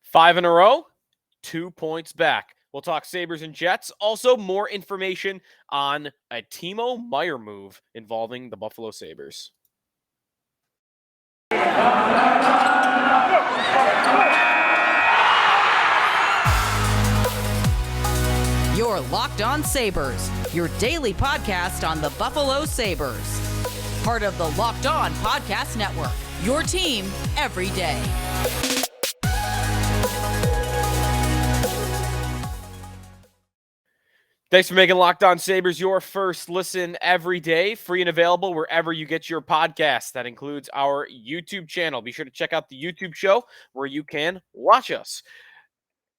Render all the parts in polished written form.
5 in a row, 2 points back. We'll talk Sabres and Jets. Also, more information on a Teemo Meyer move involving the Buffalo Sabres. You're Locked On Sabres, your daily podcast on the Buffalo Sabres. Part of the Locked On Podcast Network, your team every day. Thanks for making Locked On Sabres your first listen every day, free and available wherever you get your podcasts. That includes our YouTube channel. Be sure to check out the YouTube show where you can watch us.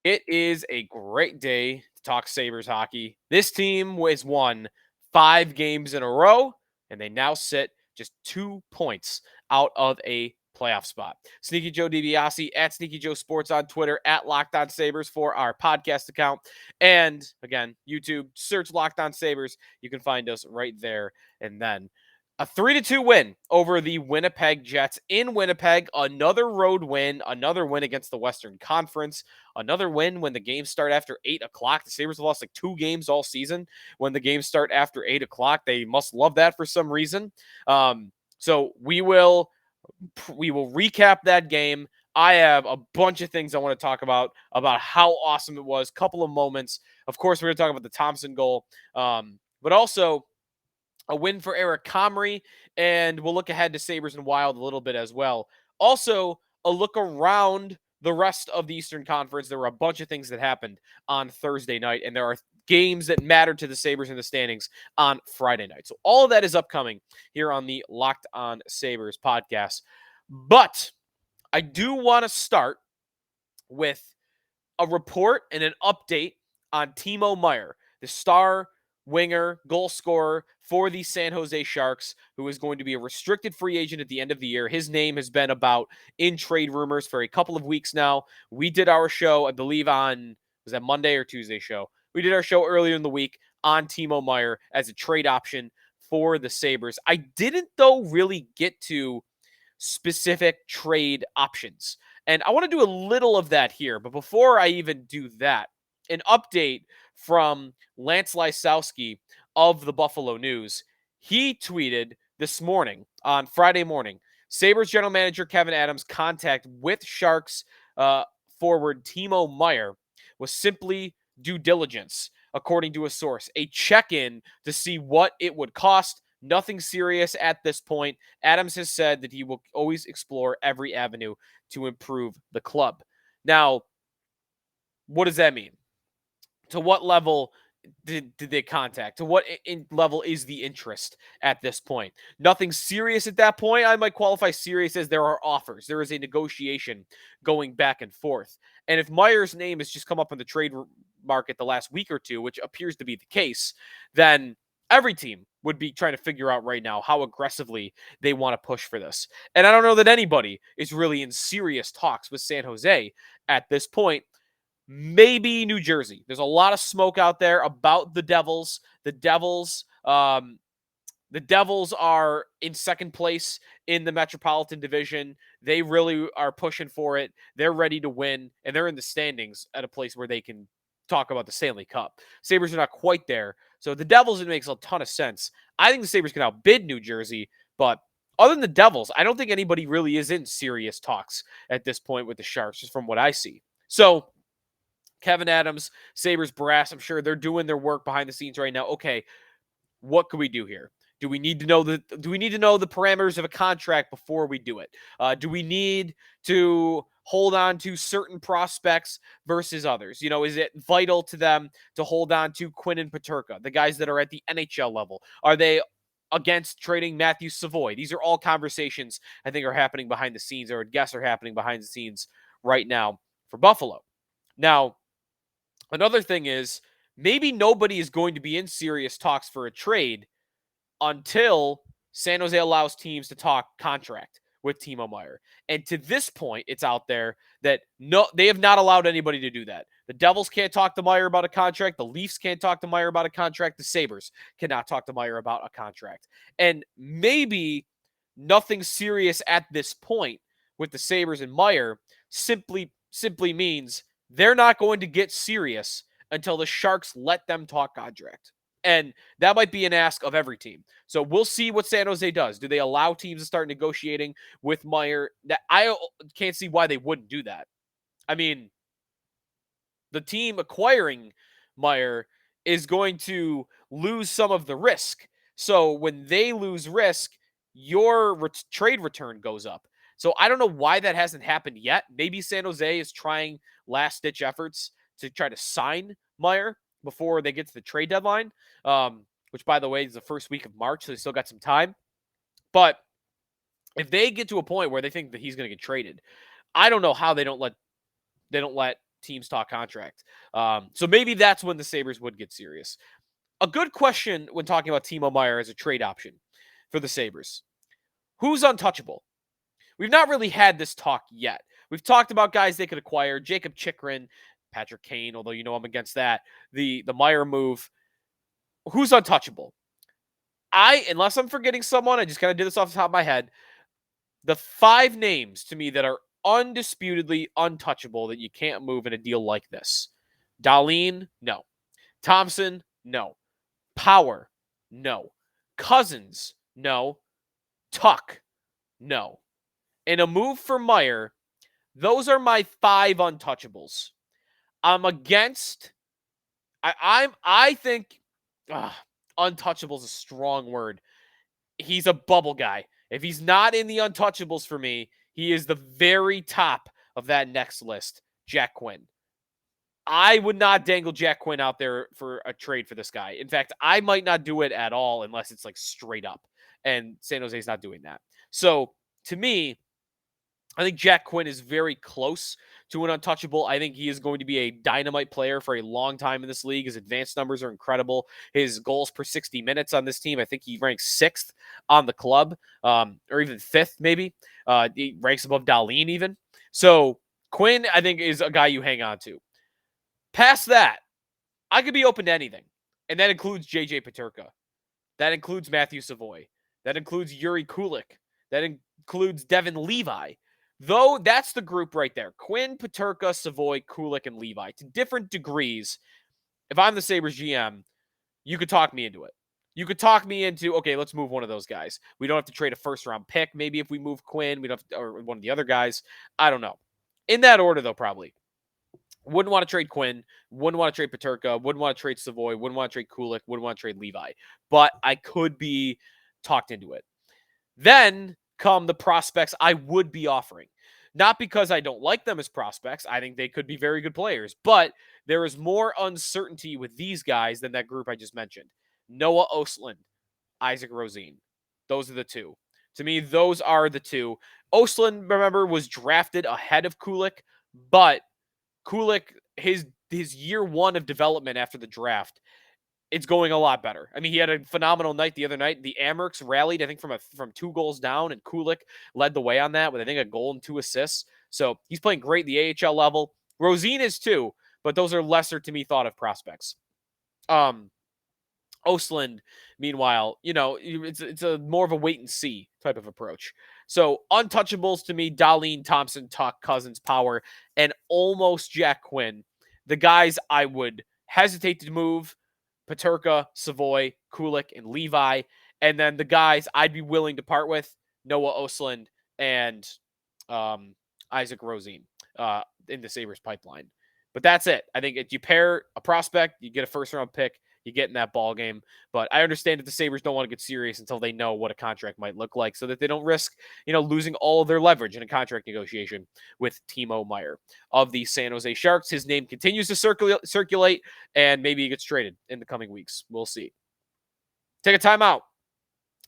It is a great day to talk Sabres hockey. This team has won 5 games in a row, and they now sit just 2 points out of a playoff spot. Sneaky Joe DiBiase at Sneaky Joe Sports on Twitter, at Locked On Sabres for our podcast account. And again, YouTube, search Locked On Sabres. You can find us right there. And then a 3-2 win over the Winnipeg Jets in Winnipeg. Another road win, another win against the Western Conference, another win when the games start after 8 o'clock. The Sabres have lost like 2 games all season when the games start after 8 o'clock. They must love that for some reason. So we will recap that game. I have a bunch of things I want to talk about how awesome it was. Couple of moments. Of course, we're going to talk about the Thompson goal, but also a win for Eric Comrie, and we'll look ahead to Sabres and Wild a little bit as well. Also, a look around the rest of the Eastern Conference. There were a bunch of things that happened on Thursday night, and there are games that matter to the Sabres in the standings on Friday night. So all of that is upcoming here on the Locked On Sabres podcast. But I do want to start with a report and an update on Timo Meyer, the star winger, goal scorer for the San Jose Sharks, who is going to be a restricted free agent at the end of the year. His name has been about in trade rumors for a couple of weeks now. We did our show, I believe was that Monday or Tuesday show? We did our show earlier in the week on Timo Meyer as a trade option for the Sabres. I didn't, though, really get to specific trade options. And I want to do a little of that here. But before I even do that, an update from Lance Lysowski of the Buffalo News. He tweeted this morning on Friday morning, Sabres general manager Kevyn Adams' contact with Sharks forward Timo Meyer was simply due diligence, according to a source, a check-in to see what it would cost. Nothing serious at this point. Adams has said that he will always explore every avenue to improve the club. Now, what does that mean? To what level did they contact? To what level is the interest at this point? Nothing serious at that point. I might qualify serious as there are offers. There is a negotiation going back and forth. And if Meyer's name has just come up on the trade market the last week or two, which appears to be the case, then every team would be trying to figure out right now how aggressively they want to push for this. And I don't know that anybody is really in serious talks with San Jose at this point. Maybe New Jersey. There's a lot of smoke out there about the Devils. The Devils are in second place in the Metropolitan Division. They really are pushing for it. They're ready to win, and they're in the standings at a place where they can talk about the Stanley Cup. Sabres are not quite there. So the Devils, it makes a ton of sense. I think the Sabres can outbid New Jersey, but other than the Devils, I don't think anybody really is in serious talks at this point with the Sharks, just from what I see. So Kevyn Adams, Sabres brass, I'm sure they're doing their work behind the scenes right now. Okay, what can we do here? Do we need to know the parameters of a contract before we do it? Do we need to hold on to certain prospects versus others? You know, is it vital to them to hold on to Quinn and Peterka, the guys that are at the NHL level? Are they against trading Matthew Savoy? These are all conversations I think are happening behind the scenes, or I guess are happening behind the scenes right now for Buffalo. Now, another thing is maybe nobody is going to be in serious talks for a trade until San Jose allows teams to talk contract with Timo Meyer. And to this point, it's out there that they have not allowed anybody to do that. The Devils can't talk to Meyer about a contract. The Leafs can't talk to Meyer about a contract. The Sabres cannot talk to Meyer about a contract. And maybe nothing serious at this point with the Sabres and Meyer, simply simply means they're not going to get serious until the Sharks let them talk contract. And that might be an ask of every team. So we'll see what San Jose does. Do they allow teams to start negotiating with Meier? That I can't see why they wouldn't do that. I mean, the team acquiring Meier is going to lose some of the risk. So when they lose risk, your trade return goes up. So I don't know why that hasn't happened yet. Maybe San Jose is trying last-ditch efforts to try to sign Meier before they get to the trade deadline, which, by the way, is the first week of March, so they still got some time. But if they get to a point where they think that he's going to get traded, I don't know how they don't let teams talk contract. So maybe that's when the Sabres would get serious. A good question when talking about Timo Meyer as a trade option for the Sabres. Who's untouchable? We've not really had this talk yet. We've talked about guys they could acquire. Jacob Chikrin, Patrick Kane, although you know I'm against that. The Meyer move. Who's untouchable? Unless I'm forgetting someone, I just kind of did this off the top of my head. The 5 names to me that are undisputedly untouchable that you can't move in a deal like this. Dahlin, no. Thompson, no. Power, no. Cousins, no. Tuch, no. In a move for Meyer, those are my 5 untouchables. I'm against. I think untouchable is a strong word. He's a bubble guy. If he's not in the untouchables for me, he is the very top of that next list. Jack Quinn. I would not dangle Jack Quinn out there for a trade for this guy. In fact, I might not do it at all unless it's like straight up. And San Jose's not doing that. So to me, I think Jack Quinn is very close to an untouchable. I think he is going to be a dynamite player for a long time in this league. His advanced numbers are incredible. His goals per 60 minutes on this team, I think he ranks 6th on the club, or even 5th maybe. He ranks above Dahlin even. So Quinn, I think, is a guy you hang on to. Past that, I could be open to anything. And that includes J.J. Peterka. That includes Matthew Savoy. That includes Yuri Kulik. That includes Devin Levi. Though that's the group right there. Quinn, Peterka, Savoy, Kulik, and Levi. To different degrees, if I'm the Sabres GM, you could talk me into it. You could talk me into, okay, let's move one of those guys. We don't have to trade a first-round pick. Maybe if we move Quinn, we don't have to, or one of the other guys. I don't know. In that order, though, probably. Wouldn't want to trade Quinn. Wouldn't want to trade Peterka. Wouldn't want to trade Savoy. Wouldn't want to trade Kulik. Wouldn't want to trade Levi. But I could be talked into it. Then come the prospects I would be offering. Not because I don't like them as prospects. I think they could be very good players. But there is more uncertainty with these guys than that group I just mentioned. Noah Ostlund, Isaac Rosén. Those are the 2. To me, those are the 2. Ostlund, remember, was drafted ahead of Kulik. But Kulik, his year 1 of development after the draft, it's going a lot better. I mean, he had a phenomenal night the other night. The Amherst rallied, I think, from 2 goals down, and Kulik led the way on that with, I think, a goal and 2 assists. So he's playing great at the AHL level. Rosén is too, but those are lesser to me thought of prospects. Ostlund, meanwhile, it's a more of a wait and see type of approach. So untouchables to me: Dahlin, Thompson, Tuch, Cousins, Power, and almost Jack Quinn. The guys I would hesitate to move: Peterka, Savoy, Kulik, and Levi. And then the guys I'd be willing to part with: Noah Ostlund and Isaac Rosén in the Sabres pipeline. But that's it. I think if you pair a prospect, you get a first-round pick, you get in that ball game. But I understand that the Sabres don't want to get serious until they know what a contract might look like, so that they don't risk, losing all of their leverage in a contract negotiation with Teemo Meyer of the San Jose Sharks. His name continues to circulate, and maybe he gets traded in the coming weeks. We'll see. Take a timeout.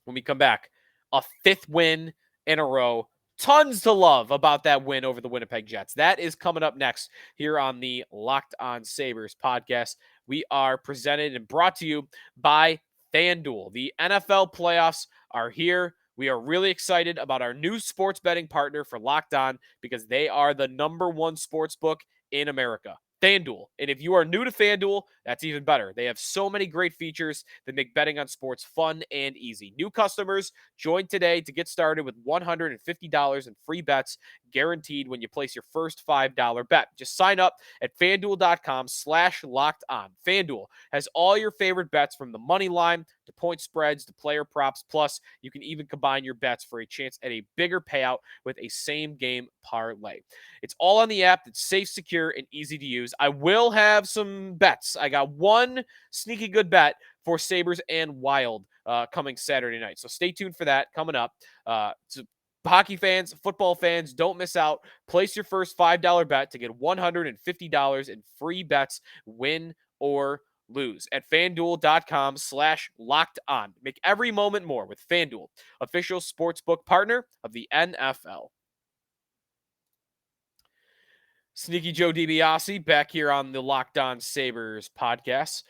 When we come back, a 5th win in a row. Tons to love about that win over the Winnipeg Jets. That is coming up next here on the Locked On Sabres podcast. We are presented and brought to you by FanDuel. The NFL playoffs are here. We are really excited about our new sports betting partner for Locked On because they are the #1 sports book in America. FanDuel. And if you are new to FanDuel, that's even better. They have so many great features that make betting on sports fun and easy. New customers, join today to get started with $150 in free bets guaranteed when you place your first $5 bet. Just sign up at FanDuel.com/locked-on. FanDuel has all your favorite bets from the money line to point spreads to player props. Plus, you can even combine your bets for a chance at a bigger payout with a same-game parlay. It's all on the app. It's safe, secure, and easy to use. I will have some bets. I got one sneaky good bet for Sabres and Wild coming Saturday night. So stay tuned for that coming up. So hockey fans, football fans, don't miss out. Place your first $5 bet to get $150 in free bets, win or lose at FanDuel.com/locked-on. Make every moment more with FanDuel, official sportsbook partner of the NFL. Sneaky Joe DiBiase back here on the Locked On Sabres podcast.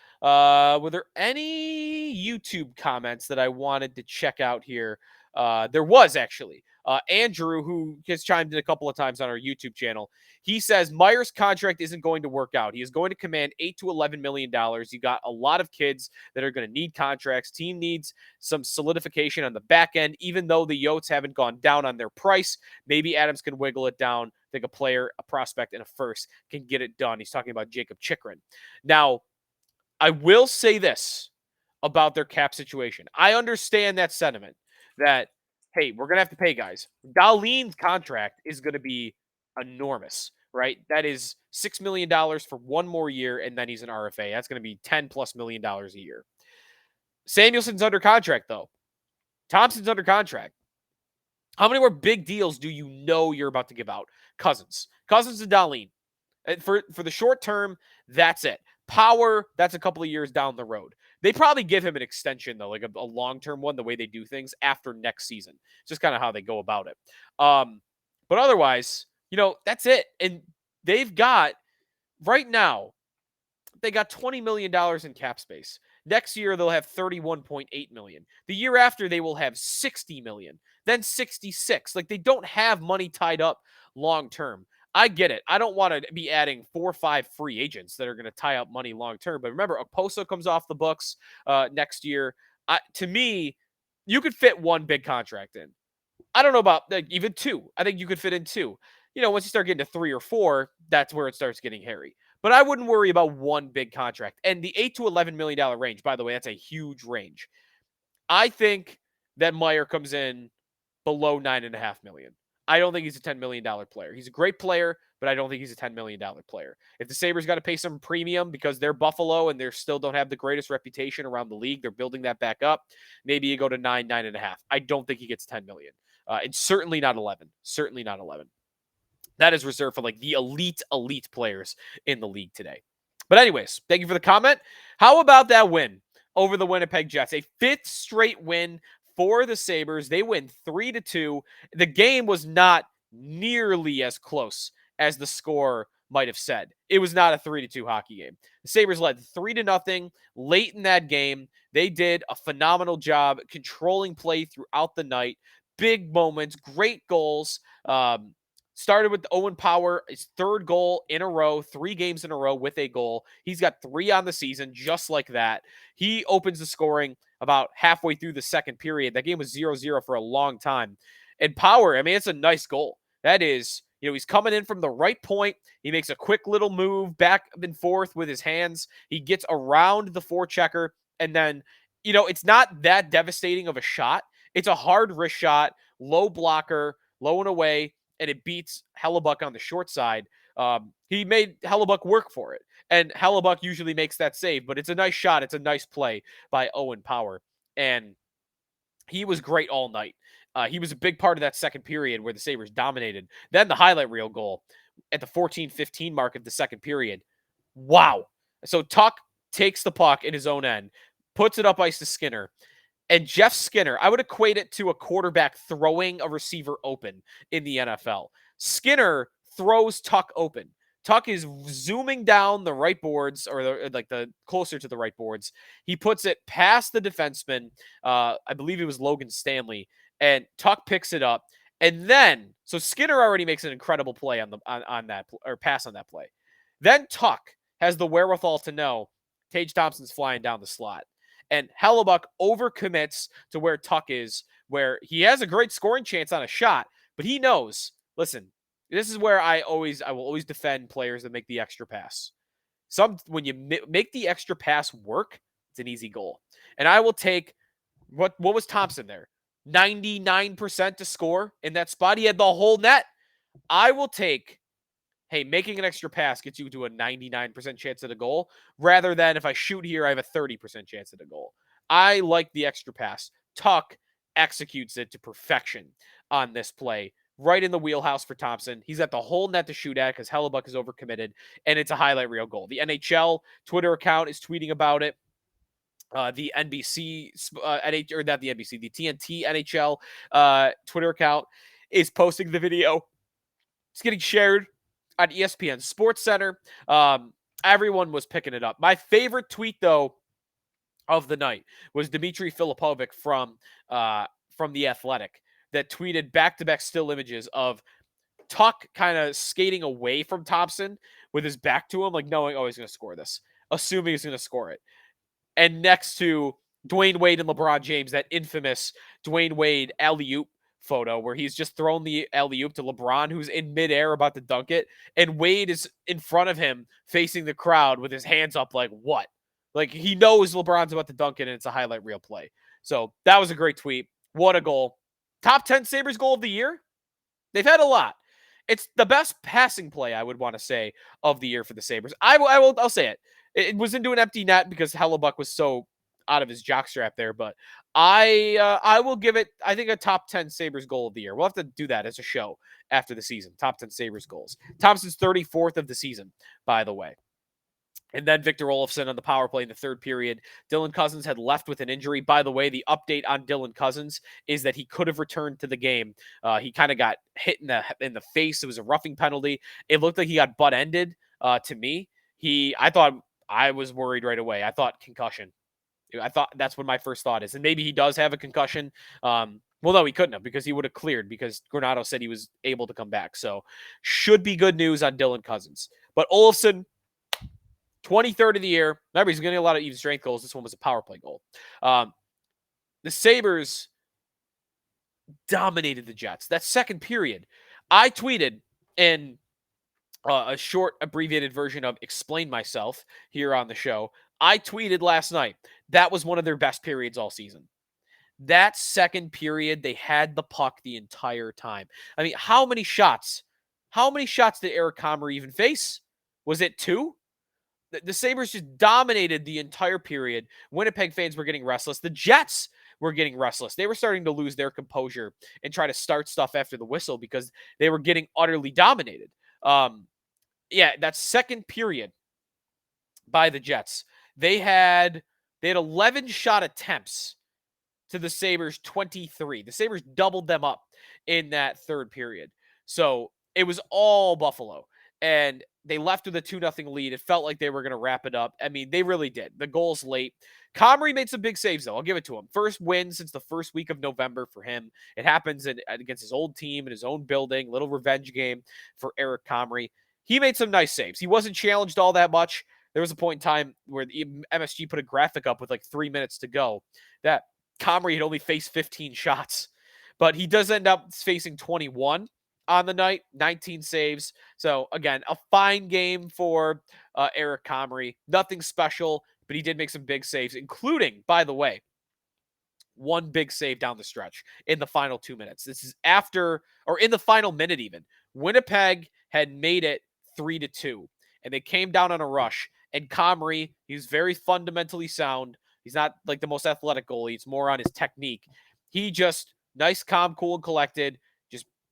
Were there any YouTube comments that I wanted to check out here? There was actually. Andrew, who has chimed in a couple of times on our YouTube channel, he says Meier's contract isn't going to work out. He is going to command $8 to $11 million. You got a lot of kids that are going to need contracts. Team needs some solidification on the back end, even though the Yotes haven't gone down on their price. Maybe Adams can wiggle it down. I think a player, a prospect, and a first can get it done. He's talking about Jacob Chikrin. Now, I will say this about their cap situation. I understand that sentiment that, hey, we're going to have to pay guys. Dahlin's contract is going to be enormous, right? That is $6 million for one more year, and then he's an RFA. That's going to be $10+ million a year. Samuelson's under contract, though. Thompson's under contract. How many more big deals do you know you're about to give out? Cousins and Dahlin. For the short term, that's it. Power, that's a couple of years down the road. They probably give him an extension, though, like a long-term one, the way they do things after next season. It's just kind of how they go about it. But otherwise, that's it. And they've got, right now, they got $20 million in cap space. Next year, they'll have $31.8 million. The year after, they will have $60 million, then $66. Like, they don't have money tied up long-term. I get it. I don't want to be adding 4 or 5 free agents that are going to tie up money long-term. But remember, Okposo comes off the books next year. To me, you could fit one big contract in. I don't know about even 2. I think you could fit in 2. Once you start getting to 3 or 4, that's where it starts getting hairy. But I wouldn't worry about one big contract. And the $8 to $11 million range, by the way, that's a huge range. I think that Meier comes in below $9.5 million. I don't think he's a $10 million player. He's a great player, but I don't think he's a $10 million player. If the Sabres got to pay some premium because they're Buffalo and they still don't have the greatest reputation around the league, they're building that back up, maybe you go to 9.5. I don't think he gets $10 million. And certainly not 11. Certainly not 11. That is reserved for like the elite players in the league today. But anyways, thank you for the comment. How about that win over the Winnipeg Jets? A 5th straight win for the Sabres. They win 3-2. The game was not nearly as close as the score might have said. It was not a 3-2 hockey game. The Sabres led 3-0 late in that game. They did a phenomenal job controlling play throughout the night. Big moments, great goals. Started with Owen Power, his 3rd goal in a row, 3 games in a row with a goal. He's got 3 on the season, just like that. He opens the scoring about halfway through the second period. That game was 0-0 for a long time. And Power, I mean, it's a nice goal. That is, he's coming in from the right point. He makes a quick little move back and forth with his hands. He gets around the forechecker. And then, it's not that devastating of a shot. It's a hard wrist shot, low blocker, low and away, and it beats Hellebuck on the short side. He made Hellebuck work for it. And Hellebuck usually makes that save, but it's a nice shot. It's a nice play by Owen Power. And he was great all night. He was a big part of that second period where the Sabres dominated. Then the highlight reel goal at the 14-15 mark of the second period. Wow. So Tuch takes the puck in his own end, puts it up ice to Skinner. And Jeff Skinner, I would equate it to a quarterback throwing a receiver open in the NFL. Skinner throws Tuch open. Tuch is zooming down the right boards, or the closer to the right boards. He puts it past the defenseman. I believe it was Logan Stanley, and Tuch picks it up. And then, so Skinner already makes an incredible play on that, or pass on that play. Then Tuch has the wherewithal to know Tage Thompson's flying down the slot. And Hellebuck overcommits to where Tuch is, where he has a great scoring chance on a shot, but he knows, listen, This is where I will always defend players that make the extra pass. When you make the extra pass work, it's an easy goal. And I will take what was Thompson there? 99% to score in that spot. He had the whole net. I will take, hey, making an extra pass gets you to a 99% chance at a goal, rather than if I shoot here, I have a 30% chance at a goal. I like the extra pass. Tuch executes it to perfection on this play. Right in the wheelhouse for Thompson. He's got the whole net to shoot at because Hellebuyck is overcommitted, and it's a highlight reel goal. The NHL Twitter account is tweeting about it. The NBC, or not the NBC, the TNT NHL Twitter account is posting the video. It's getting shared on ESPN Sports Center. Everyone was picking it up. My favorite tweet, though, of the night was Dmitry Filipovic from The Athletic that tweeted back-to-back still images of Tuch kind of skating away from Thompson with his back to him, like knowing, oh, he's going to score this, assuming he's going to score it. And next to Dwayne Wade and LeBron James, that infamous Dwayne Wade alley-oop photo where he's just thrown the alley-oop to LeBron, who's in midair about to dunk it, and Wade is in front of him facing the crowd with his hands up like, what? Like, he knows LeBron's about to dunk it, and it's a highlight reel play. So that was a great tweet. What a goal. Top 10 Sabres goal of the year? They've had a lot. It's the best passing play, I would want to say, of the year for the Sabres. I'll say it. It was into an empty net because Hellebuyck was so out of his jockstrap there, but I will give it, I think, a top 10 Sabres goal of the year. We'll have to do that as a show after the season. Top 10 Sabres goals. Thompson's 34th of the season, by the way. And then Victor Olofsson on the power play in the third period. Dylan Cousins had left with an injury. By the way, the update on Dylan Cousins is that he could have returned to the game. He kind of got hit in the face. It was a roughing penalty. It looked like he got butt-ended to me. I was worried right away. I thought concussion. I thought that's what my first thought is. And maybe he does have a concussion. Well, no, he couldn't have because he would have cleared because Granato said he was able to come back. So should be good news on Dylan Cousins. But Olofsson, 23rd of the year. Remember, he's getting a lot of even strength goals. This one was a power play goal. The Sabres dominated the Jets. That second period, I tweeted in a short abbreviated version of Explain Myself here on the show. I tweeted last night, that was one of their best periods all season. That second period, they had the puck the entire time. I mean, how many shots did Eric Comrie even face? Was it 2? The Sabres just dominated the entire period. Winnipeg fans were getting restless. The Jets were getting restless. They were starting to lose their composure and try to start stuff after the whistle because they were getting utterly dominated. That second period by the Jets, they had 11 shot attempts to the Sabres 23. The Sabres doubled them up in that third period. So it was all Buffalo. And they left with a 2-0 lead. It felt like they were going to wrap it up. I mean, they really did. The goal's late. Comrie made some big saves, though. I'll give it to him. First win since the first week of November for him. It happens against his old team in his own building. Little revenge game for Eric Comrie. He made some nice saves. He wasn't challenged all that much. There was a point in time where the MSG put a graphic up with like 3 minutes to go that Comrie had only faced 15 shots. But he does end up facing 21 on the night, 19 saves. So, again, a fine game for Eric Comrie. Nothing special, but he did make some big saves, including, by the way, one big save down the stretch in the final 2 minutes. This is in the final minute even. Winnipeg had made it 3-2, and they came down on a rush. And Comrie, he's very fundamentally sound. He's not like the most athletic goalie. It's more on his technique. He just, nice, calm, cool, and collected,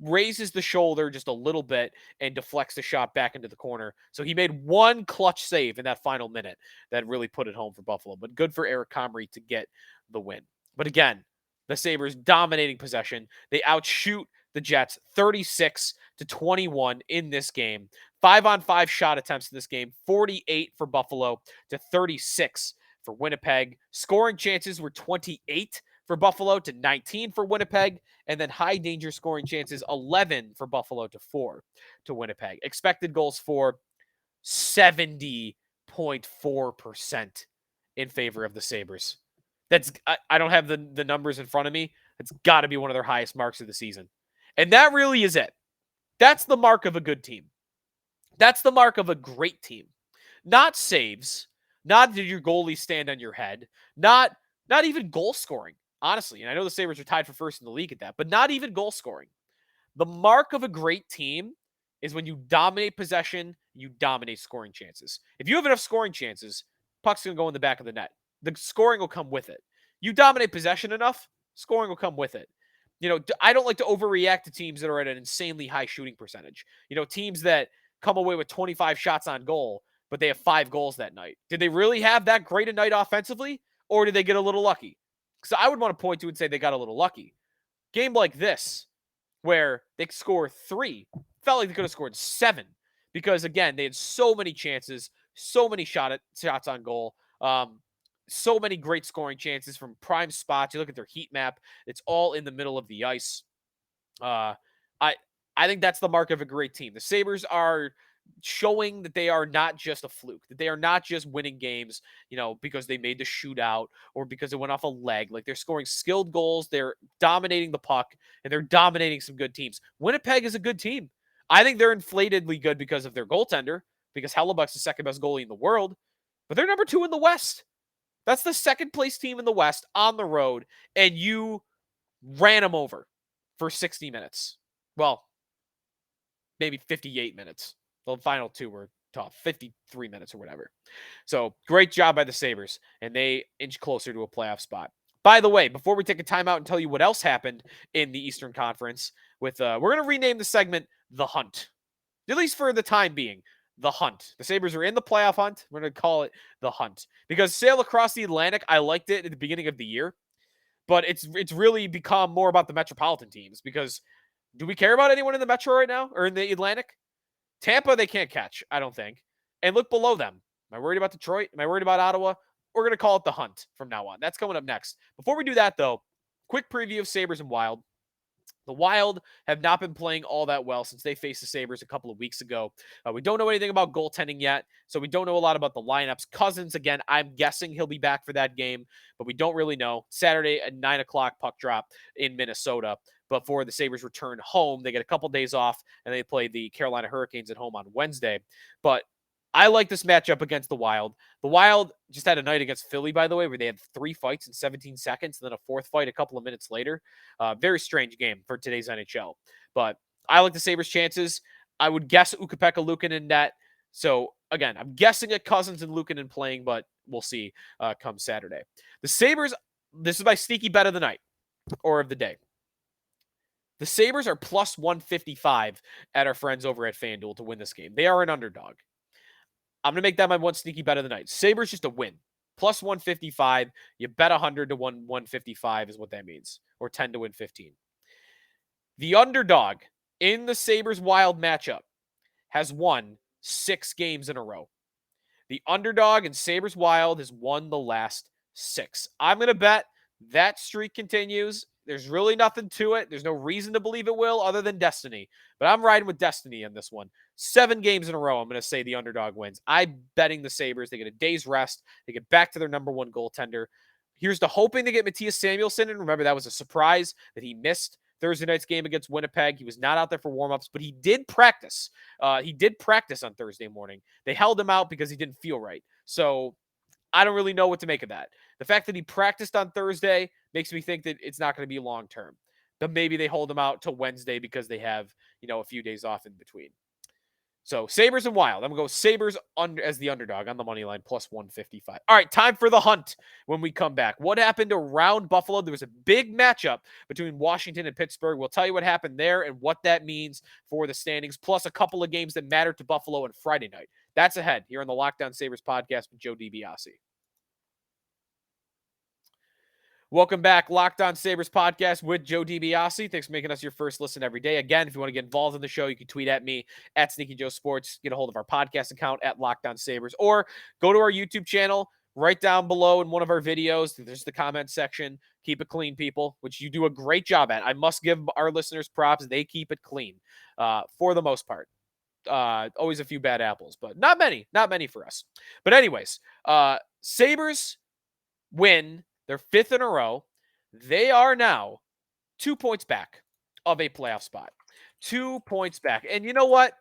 raises the shoulder just a little bit and deflects the shot back into the corner. So he made one clutch save in that final minute that really put it home for Buffalo. But good for Eric Comrie to get the win. But again, the Sabres dominating possession. They outshoot the Jets 36-21 in this game. 5-on-5 shot attempts in this game. 48 for Buffalo to 36 for Winnipeg. Scoring chances were 28 for Buffalo to 19 for Winnipeg, and then high danger scoring chances 11 for Buffalo to 4 to Winnipeg. Expected goals for 70.4% in favor of the Sabres. I don't have the numbers in front of me. It's got to be one of their highest marks of the season. And that really is it. That's the mark of a good team. That's the mark of a great team. Not saves, not did your goalie stand on your head, not even goal scoring, honestly. And I know the Sabres are tied for first in the league at that, but not even goal scoring. The mark of a great team is when you dominate possession, you dominate scoring chances. If you have enough scoring chances, puck's going to go in the back of the net. The scoring will come with it. You dominate possession enough, scoring will come with it. I don't like to overreact to teams that are at an insanely high shooting percentage. Teams that come away with 25 shots on goal, but they have 5 goals that night. Did they really have that great a night offensively, or did they get a little lucky? Because I would want to point to and say they got a little lucky. Game like this, where they score 3, felt like they could have scored 7, because again, they had so many chances, so many shots on goal, so many great scoring chances from prime spots. You look at their heat map; it's all in the middle of the ice. I I think that's the mark of a great team. The Sabres are showing that they are not just a fluke, that they are not just winning games, because they made the shootout or because it went off a leg. Like, they're scoring skilled goals, they're dominating the puck, and they're dominating some good teams. Winnipeg is a good team. I think they're inflatedly good because of their goaltender, because Hellebuck's the second best goalie in the world, but they're number 2 in the West. That's the second place team in the West on the road, and you ran them over for 60 minutes. Well, maybe 58 minutes. The final 2 were tough, 53 minutes or whatever. So great job by the Sabres, and they inch closer to a playoff spot. By the way, before we take a timeout and tell you what else happened in the Eastern Conference, we're going to rename the segment The Hunt, at least for the time being. The Hunt. The Sabres are in the playoff hunt. We're going to call it The Hunt because sail across the Atlantic, I liked it at the beginning of the year, but it's really become more about the metropolitan teams because do we care about anyone in the Metro right now or in the Atlantic? Tampa, they can't catch, I don't think. And look below them. Am I worried about Detroit? Am I worried about Ottawa? We're going to call it The Hunt from now on. That's coming up next. Before we do that, though, quick preview of Sabres and Wild. The Wild have not been playing all that well since they faced the Sabres a couple of weeks ago. We don't know anything about goaltending yet, so we don't know a lot about the lineups. Cousins, again, I'm guessing he'll be back for that game, but we don't really know. Saturday at 9 o'clock puck drop in Minnesota. Before the Sabres return home, they get a couple days off, and they play the Carolina Hurricanes at home on Wednesday. But I like this matchup against the Wild. The Wild just had a night against Philly, by the way, where they had 3 fights in 17 seconds, and then a 4th fight a couple of minutes later. Very strange game for today's NHL. But I like the Sabres' chances. I would guess Ukko-Pekka Luukkonen in net. So, again, I'm guessing at Cousins and Luukkonen playing, but we'll see come Saturday. The Sabres, this is my sneaky bet of the night or of the day. The Sabres are plus 155 at our friends over at FanDuel to win this game. They are an underdog. I'm going to make that my one sneaky bet of the night. Sabres just a win. Plus 155. You bet 100 to 155 is what that means. Or 10 to win 15. The underdog in the Sabres Wild matchup has won 6 games in a row. The underdog in Sabres Wild has won the last 6. I'm going to bet that streak continues. There's really nothing to it. There's no reason to believe it will other than destiny. But I'm riding with destiny on this one. 7 games in a row, I'm going to say the underdog wins. I'm betting the Sabres. They get a day's rest. They get back to their number 1 goaltender. Here's to hoping to get Matthias Samuelsson. And remember, that was a surprise that he missed Thursday night's game against Winnipeg. He was not out there for warmups, but he did practice. He did practice on Thursday morning. They held him out because he didn't feel right. So I don't really know what to make of that. The fact that he practiced on Thursday makes me think that it's not going to be long term. But maybe they hold him out till Wednesday because they have, a few days off in between. So Sabres and Wild. I'm going to go Sabres as the underdog on the money line, plus 155. All right, time for the hunt when we come back. What happened around Buffalo? There was a big matchup between Washington and Pittsburgh. We'll tell you what happened there and what that means for the standings, plus a couple of games that matter to Buffalo on Friday night. That's ahead here on the Locked On Sabres podcast with Joe DiBiase. Welcome back, Locked On Sabres podcast with Joe DiBiase. Thanks for making us your first listen every day. Again, if you want to get involved in the show, you can tweet at me at Sneaky Joe Sports, get a hold of our podcast account at Locked On Sabres, or go to our YouTube channel right down below in one of our videos. There's the comment section. Keep it clean, people, which you do a great job at. I must give our listeners props. They keep it clean for the most part. Always a few bad apples, but not many for us. But anyways, Sabres win their 5th in a row. They are now 2 points back of a playoff spot. 2 points back. And you know what?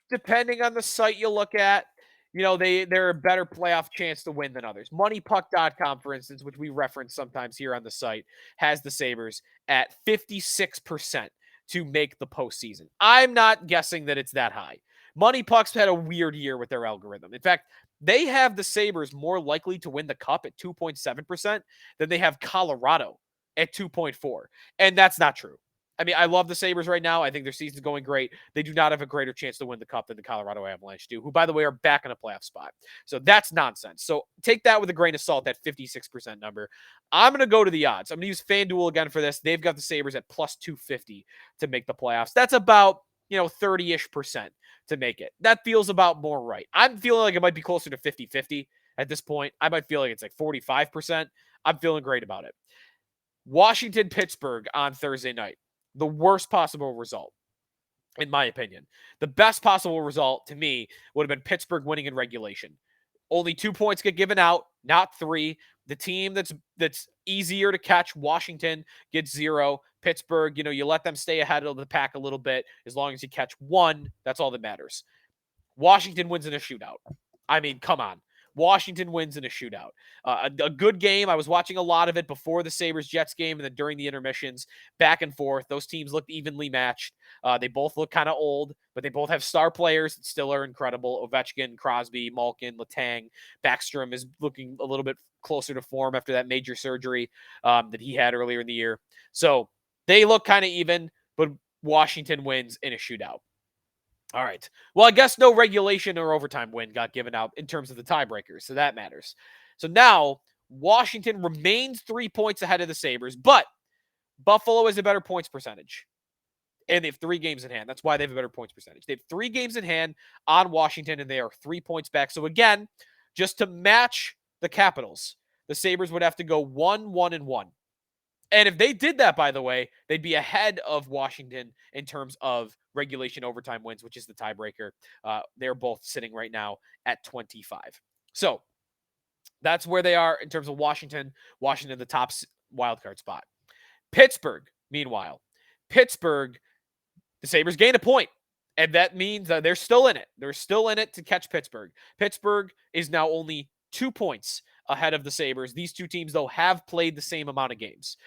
Depending on the site you look at, they're a better playoff chance to win than others. MoneyPuck.com, for instance, which we reference sometimes here on the site, has the Sabres at 56% to make the postseason. I'm not guessing that it's that high. MoneyPuck's had a weird year with their algorithm. In fact, they have the Sabres more likely to win the cup at 2.7% than they have Colorado at 2.4. And that's not true. I mean, I love the Sabres right now. I think their season's going great. They do not have a greater chance to win the cup than the Colorado Avalanche do, who, by the way, are back in a playoff spot. So that's nonsense. So take that with a grain of salt, that 56% number. I'm going to go to the odds. I'm going to use FanDuel again for this. They've got the Sabres at plus 250 to make the playoffs. That's about, 30-ish% to make it. That feels about more right. I'm feeling like it might be closer to 50-50 at this point. I might feel like it's like 45%. I'm feeling great about it. Washington, Pittsburgh on Thursday night. The worst possible result, in my opinion. The best possible result to me would have been Pittsburgh winning in regulation. Only 2 points get given out, not 3. The team that's easier to catch, Washington, gets 0. Pittsburgh, you let them stay ahead of the pack a little bit. As long as you catch 1, that's all that matters. Washington wins in a shootout. I mean, come on. Washington wins in a shootout. A good game. I was watching a lot of it before the Sabres-Jets game and then during the intermissions, back and forth. Those teams looked evenly matched. They both look kind of old, but they both have star players that still are incredible. Ovechkin, Crosby, Malkin, Letang. Backstrom is looking a little bit closer to form after that major surgery that he had earlier in the year. So they look kind of even, but Washington wins in a shootout. All right. Well, I guess no regulation or overtime win got given out in terms of the tiebreakers, so that matters. So now Washington remains 3 points ahead of the Sabres, but Buffalo has a better points percentage. And they have 3 games in hand. That's why they have a better points percentage. They have 3 games in hand on Washington, and they are 3 points back. So again, just to match the Capitals, the Sabres would have to go 1-1-1. And if they did that, by the way, they'd be ahead of Washington in terms of regulation overtime wins, which is the tiebreaker. They're both sitting right now at 25. So that's where they are in terms of Washington. Washington, the top wildcard spot. Pittsburgh, meanwhile. Pittsburgh, the Sabres gain a point. And that means that they're still in it. They're still in it to catch Pittsburgh. Pittsburgh is now only 2 points ahead of the Sabres. These two teams, though, have played the same amount of games.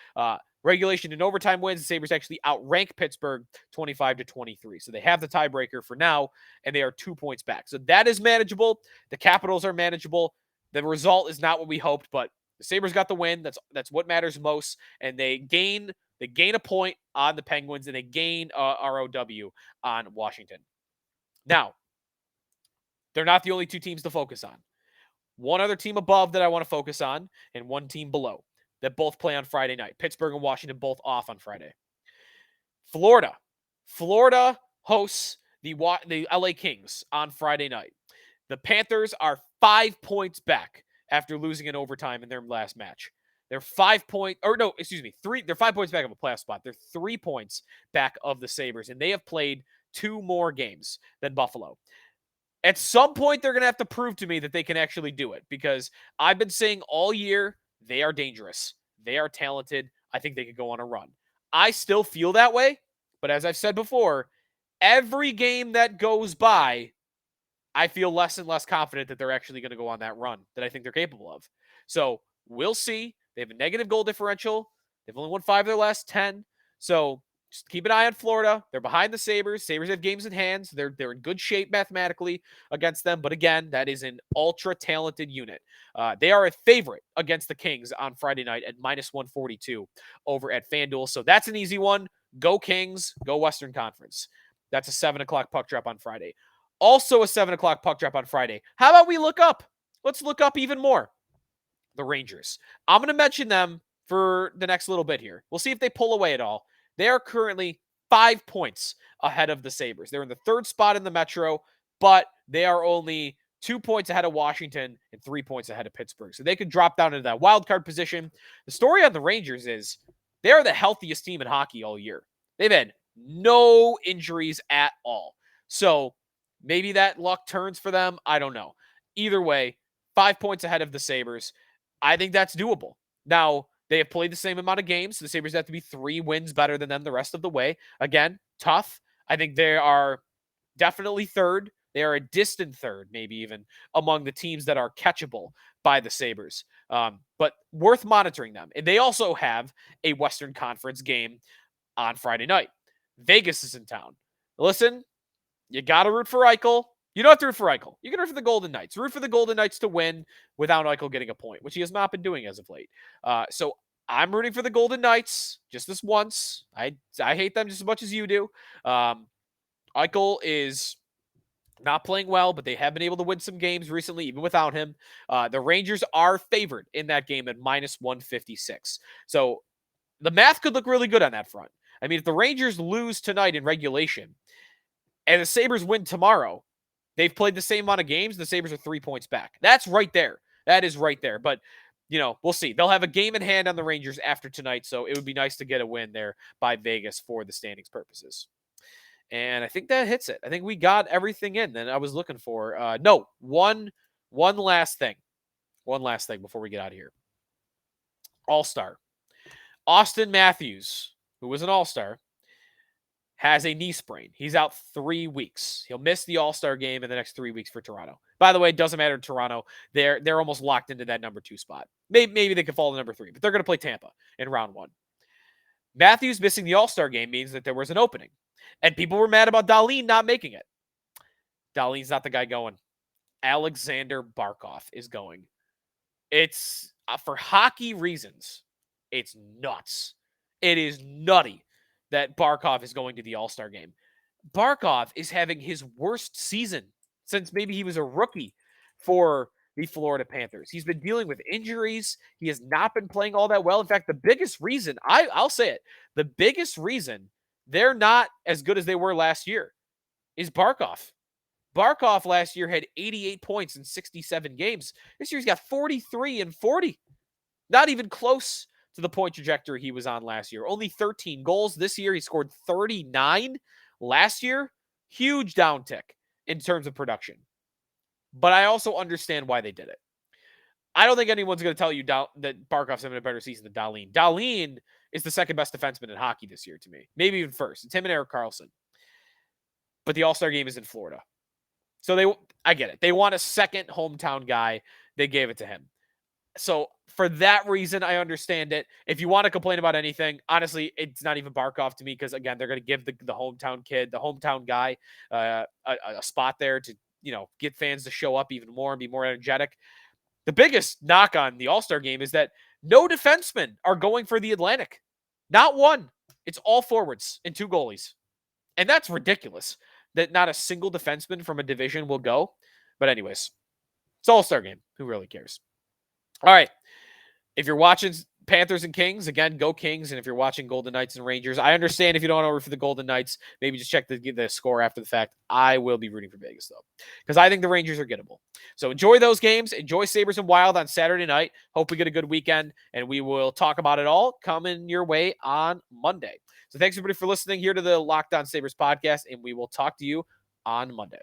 Regulation and overtime wins, the Sabres actually outrank Pittsburgh 25-23. So they have the tiebreaker for now, and they are 2 points back. So that is manageable. The Capitals are manageable. The result is not what we hoped, but the Sabres got the win. That's what matters most. And they gain a point on the Penguins, and they gain ROW on Washington. Now, they're not the only 2 teams to focus on. One other team above that I want to focus on, and one team below that both play on Friday night. Pittsburgh and Washington both off on Friday. Florida. Florida hosts the LA Kings on Friday night. The Panthers are 5 points back after losing in overtime in their last match. They're 5 points, or no, excuse me, 3. They're 5 points back of a playoff spot. They're 3 points back of the Sabres, and they have played 2 more games than Buffalo. At some point, they're going to have to prove to me that they can actually do it, because I've been saying all year they are dangerous. They are talented. I think they could go on a run. I still feel that way, but as I've said before, every game that goes by, I feel less and less confident that they're actually going to go on that run that I think they're capable of. So we'll see. They have a negative goal differential. They've only won 5 of their last 10. So just keep an eye on Florida. They're behind the Sabres. Sabres have games in hand. So they're in good shape mathematically against them. But again, that is an ultra-talented unit. They are a favorite against the Kings on Friday night at -142 over at FanDuel. So that's an easy one. Go Kings. Go Western Conference. That's a 7 o'clock puck drop on Friday. Also a 7 o'clock puck drop on Friday. How about we look up? Let's look up even more. The Rangers. I'm going to mention them for the next little bit here. We'll see if they pull away at all. They are currently 5 points ahead of the Sabres. They're in the 3rd spot in the Metro, but they are only 2 points ahead of Washington and 3 points ahead of Pittsburgh. So they could drop down into that wild card position. The story on the Rangers is they are the healthiest team in hockey all year. They've had no injuries at all. So maybe that luck turns for them. I don't know. Either way, 5 points ahead of the Sabres. I think that's doable. Now, they have played the same amount of games. So the Sabres have to be 3 wins better than them the rest of the way. Again, tough. I think they are definitely third. They are a distant third, maybe even among the teams that are catchable by the Sabres. But worth monitoring them. And they also have a Western Conference game on Friday night. Vegas is in town. Listen, you got to root for Eichel. You don't have to root for Eichel. You can root for the Golden Knights. Root for the Golden Knights to win without Eichel getting a point, which he has not been doing as of late. So I'm rooting for the Golden Knights just this once. I hate them just as much as you do. Eichel is not playing well, but they have been able to win some games recently, even without him. The Rangers are favored in that game at minus 156. So the math could look really good on that front. I mean, if the Rangers lose tonight in regulation and the Sabres win tomorrow, they've played the same amount of games. The Sabres are 3 points back. That's right there. That is right there. But, we'll see. They'll have a game in hand on the Rangers after tonight, so it would be nice to get a win there by Vegas for the standings purposes. And I think that hits it. I think we got everything in that I was looking for. No, one last thing. One last thing before we get out of here. All-Star. Austin Matthews, who was an All-Star, has a knee sprain. He's out 3 weeks. He'll miss the All-Star game in the next 3 weeks for Toronto. By the way, it doesn't matter to Toronto. They're almost locked into that number 2 spot. Maybe they could fall to number 3, but they're going to play Tampa in round 1. Matthews missing the All-Star game means that there was an opening. And people were mad about Dahlin not making it. Dahlin's not the guy going. Alexander Barkov is going. It's for hockey reasons. It's nuts. It is nutty that Barkov is going to the All-Star game. Barkov is having his worst season since maybe he was a rookie for the Florida Panthers. He's been dealing with injuries. He has not been playing all that well. In fact, the biggest reason, I'll say it, the biggest reason they're not as good as they were last year is Barkov. Barkov last year had 88 points in 67 games. This year he's got 43 and 40. Not even close to the point trajectory he was on last year. Only 13 goals. This year he scored 39. Last year, huge downtick in terms of production. But I also understand why they did it. I don't think anyone's going to tell you that Barkov's having a better season than Dahlin. Dahlin is the second best defenseman in hockey this year to me. Maybe even first. It's him and Erik Karlsson. But the All-Star game is in Florida. So I get it. They want a second hometown guy. They gave it to him. So for that reason, I understand it. If you want to complain about anything, honestly, it's not even Barkov to me because, again, they're going to give the hometown kid, the hometown guy, a spot there to, get fans to show up even more and be more energetic. The biggest knock on the All-Star game is that no defensemen are going for the Atlantic. Not one. It's all forwards and 2 goalies. And that's ridiculous that not a single defenseman from a division will go. But anyways, it's All-Star game. Who really cares? All right. If you're watching Panthers and Kings, again, go Kings. And if you're watching Golden Knights and Rangers, I understand if you don't want to root for the Golden Knights, maybe just check the score after the fact. I will be rooting for Vegas, though, because I think the Rangers are gettable. So enjoy those games. Enjoy Sabres and Wild on Saturday night. Hope we get a good weekend, and we will talk about it all coming your way on Monday. So thanks, everybody, for listening here to the Locked On Sabres podcast, and we will talk to you on Monday.